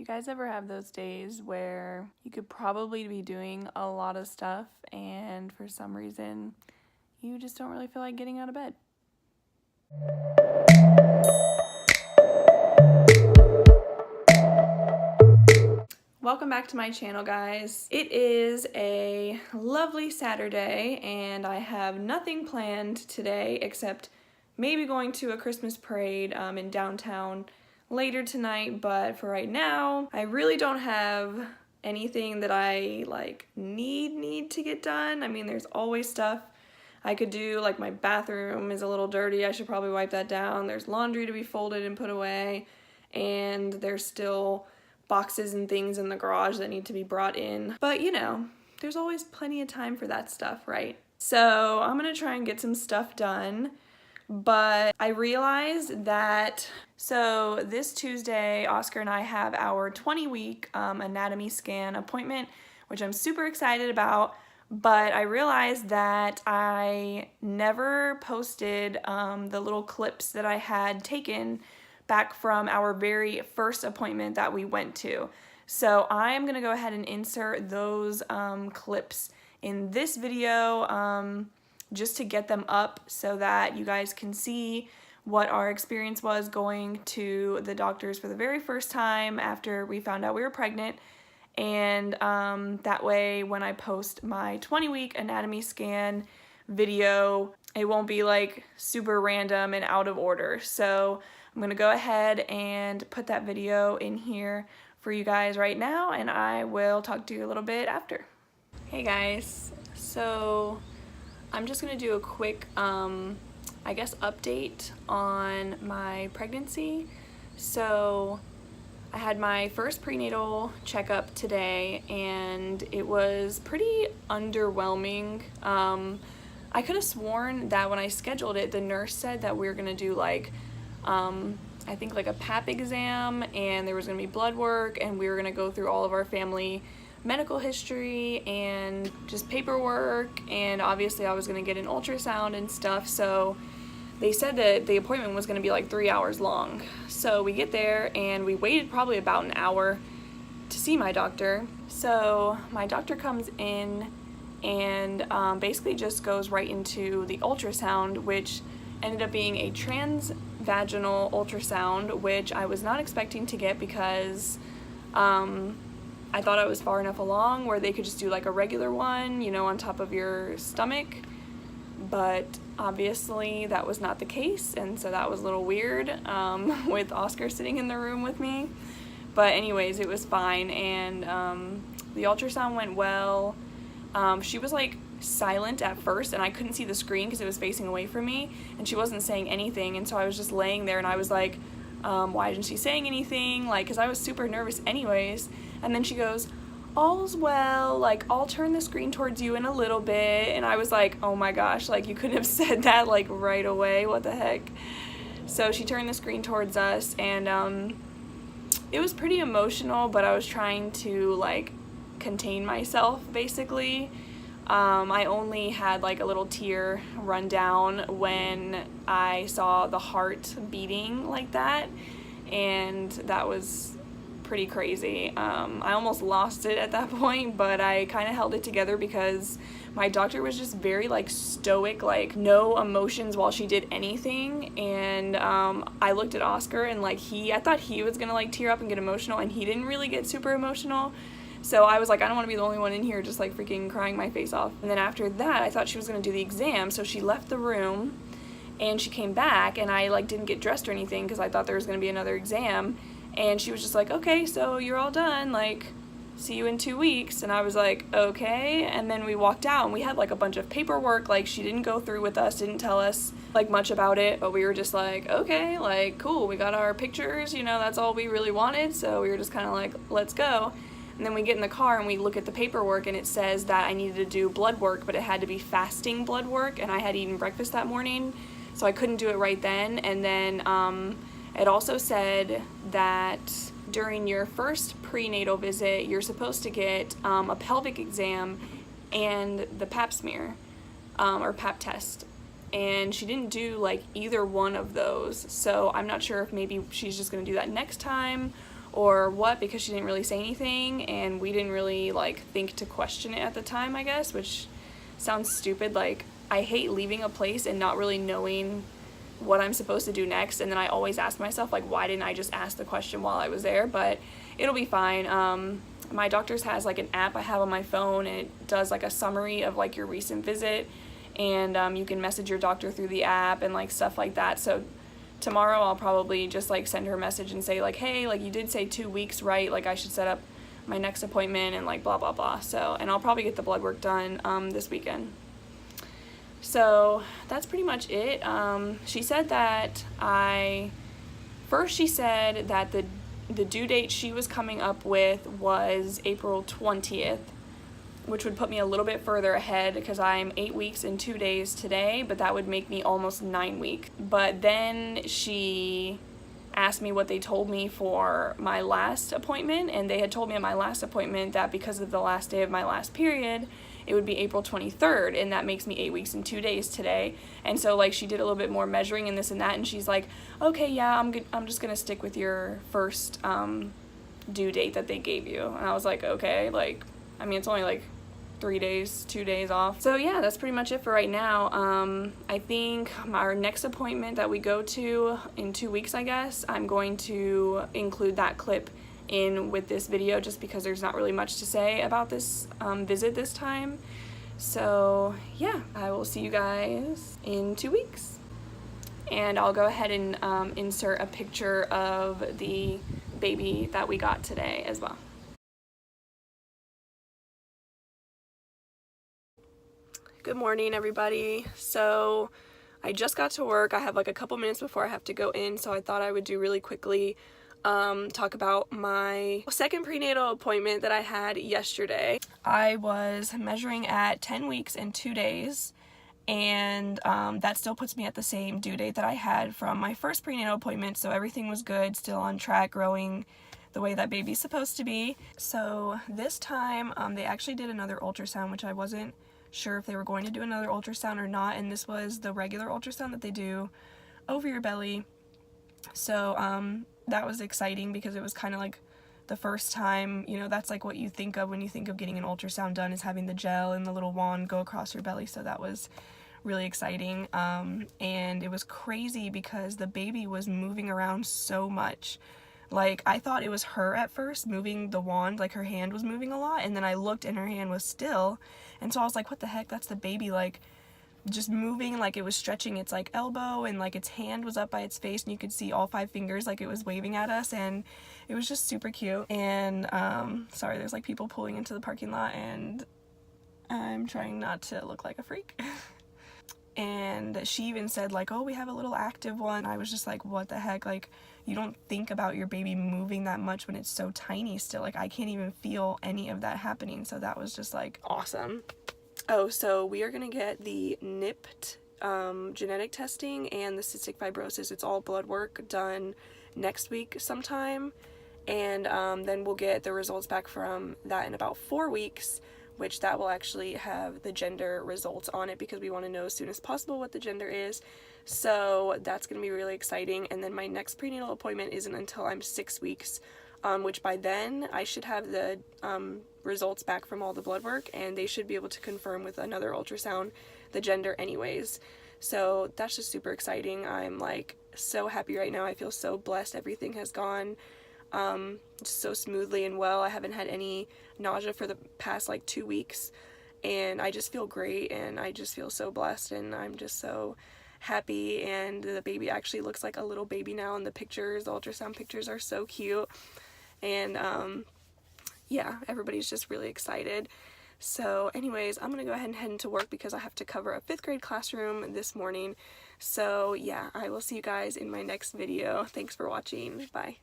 you guys ever have those days where you could probably be doing a lot of stuff and for some reason you just don't really feel like getting out of bed? Welcome back to my channel, guys. It is a lovely Saturday and I have nothing planned today except maybe going to a Christmas parade in downtown later tonight, but for right now, I really don't have anything that I need to get done. I mean, there's always stuff I could do, like my bathroom is a little dirty. I should probably wipe that down. There's laundry to be folded and put away, and there's still boxes and things in the garage that need to be brought in. But you know, there's always plenty of time for that stuff, right? So I'm gonna try and get some stuff done. But I realized that, so this Tuesday, Oscar and I have our 20-week anatomy scan appointment, which I'm super excited about, but I realized that I never posted the little clips that I had taken back from our very first appointment that we went to. So I am going to go ahead and insert those clips in this video just to get them up so that you guys can see what our experience was going to the doctors for the very first time after we found out we were pregnant. And that way when I post my 20-week anatomy scan video, it won't be like super random and out of order. So I'm gonna go ahead and put that video in here for you guys right now, and I will talk to you a little bit after. Hey guys, so I'm just gonna do a quick, I guess, update on my pregnancy. So I had my first prenatal checkup today and it was pretty underwhelming. I could have sworn that when I scheduled it, the nurse said that we were gonna do like, I think like a pap exam, and there was gonna be blood work, and we were gonna go through all of our family medical history and just paperwork, and obviously I was gonna get an ultrasound and stuff. So they said that the appointment was gonna be like 3 hours long. So we get there and we waited probably about an hour to see my doctor. So my doctor comes in and basically just goes right into the ultrasound, which ended up being a transvaginal ultrasound, which I was not expecting to get because I thought I was far enough along where they could just do like a regular one, you know, on top of your stomach. But obviously that was not the case, and so that was a little weird with Oscar sitting in the room with me. But anyways, it was fine, and the ultrasound went well. She was like silent at first, and I couldn't see the screen because it was facing away from me, and she wasn't saying anything, and so I was just laying there and I was like, why isn't she saying anything? Like, because I was super nervous anyways. And then she goes, all's well, like I'll turn the screen towards you in a little bit. And I was like, oh my gosh, like you couldn't have said that like right away, what the heck. So she turned the screen towards us, and it was pretty emotional, but I was trying to like contain myself basically. I only had like a little tear run down when I saw the heart beating like that, and that was pretty crazy. I almost lost it at that point, but I kind of held it together because my doctor was just very like stoic, like no emotions while she did anything. And I looked at Oscar and like I thought he was gonna like tear up and get emotional, and he didn't really get super emotional. So I was like, I don't want to be the only one in here just like freaking crying my face off. And then after that, I thought she was going to do the exam. So she left the room and she came back, and I like didn't get dressed or anything because I thought there was going to be another exam. And she was just like, okay, so you're all done. Like, see you in 2 weeks. And I was like, okay. And then we walked out and we had like a bunch of paperwork. Like she didn't go through with us, didn't tell us like much about it, but we were just like, okay, like cool. We got our pictures, you know, that's all we really wanted. So we were just kind of like, let's go. And then we get in the car and we look at the paperwork, and it says that I needed to do blood work, but it had to be fasting blood work, and I had eaten breakfast that morning, so I couldn't do it right then. And then it also said that during your first prenatal visit, you're supposed to get a pelvic exam and the pap smear or pap test. And she didn't do like either one of those, so I'm not sure if maybe she's just going to do that next time, or what, because she didn't really say anything, and we didn't really like think to question it at the time, I guess, which sounds stupid. Like, I hate leaving a place and not really knowing what I'm supposed to do next, and then I always ask myself, like, why didn't I just ask the question while I was there? But it'll be fine. My doctor's has like an app I have on my phone, and it does like a summary of like your recent visit, and you can message your doctor through the app and like stuff like that. So tomorrow I'll probably just like send her a message and say like, hey, like, you did say 2 weeks, right? Like, I should set up my next appointment and like blah blah blah. So, and I'll probably get the blood work done this weekend. So that's pretty much it. She said that she said that the due date she was coming up with was April 20th, which would put me a little bit further ahead because I'm 8 weeks and 2 days today, but that would make me almost 9 weeks. But then she asked me what they told me for my last appointment, and they had told me at my last appointment that because of the last day of my last period, it would be April 23rd, and that makes me 8 weeks and 2 days today. And so like she did a little bit more measuring and this and that, and she's like, okay, yeah, I'm just gonna stick with your first due date that they gave you. And I was like, okay, like, I mean, it's only like 3 days, 2 days off. So yeah, that's pretty much it for right now. I think our next appointment that we go to in 2 weeks, I guess, I'm going to include that clip in with this video just because there's not really much to say about this visit this time. So yeah, I will see you guys in 2 weeks. And I'll go ahead and insert a picture of the baby that we got today as well. Good morning, everybody. So I just got to work. I have like a couple minutes before I have to go in, so I thought I would do really quickly talk about my second prenatal appointment that I had yesterday. I was measuring at 10 weeks and 2 days, and that still puts me at the same due date that I had from my first prenatal appointment, so everything was good, still on track, growing the way that baby's supposed to be. So this time they actually did another ultrasound, which I wasn't sure if they were going to do another ultrasound or not, and this was the regular ultrasound that they do over your belly. So that was exciting because it was kind of like the first time, you know, that's like what you think of when you think of getting an ultrasound done, is having the gel and the little wand go across your belly. So that was really exciting, and it was crazy because the baby was moving around so much. Like, I thought it was her at first moving the wand, like her hand was moving a lot, and then I looked and her hand was still, and so I was like, what the heck, that's the baby, like, just moving, like it was stretching its like elbow, and like its hand was up by its face, and you could see all 5 fingers, like it was waving at us, and it was just super cute. And sorry, there's like people pulling into the parking lot, and I'm trying not to look like a freak. And she even said like, oh, we have a little active one. I was just like, what the heck, like, you don't think about your baby moving that much when it's so tiny still. Like, I can't even feel any of that happening, so that was just like awesome. Oh, so we are gonna get the NIPT genetic testing and the cystic fibrosis, it's all blood work, done next week sometime, and then we'll get the results back from that in about 4 weeks, which that will actually have the gender results on it because we want to know as soon as possible what the gender is. So that's going to be really exciting. And then my next prenatal appointment isn't until I'm 6 weeks, which by then I should have the results back from all the blood work, and they should be able to confirm with another ultrasound the gender anyways. So that's just super exciting. I'm like so happy right now. I feel so blessed. Everything has gone just so smoothly and well. I haven't had any nausea for the past like 2 weeks, and I just feel great, and I just feel so blessed, and I'm just so happy. And the baby actually looks like a little baby now in the pictures. The ultrasound pictures are so cute, and yeah, everybody's just really excited. So anyways, I'm gonna go ahead and head into work because I have to cover a 5th grade classroom this morning. So yeah, I will see you guys in my next video. Thanks for watching. Bye.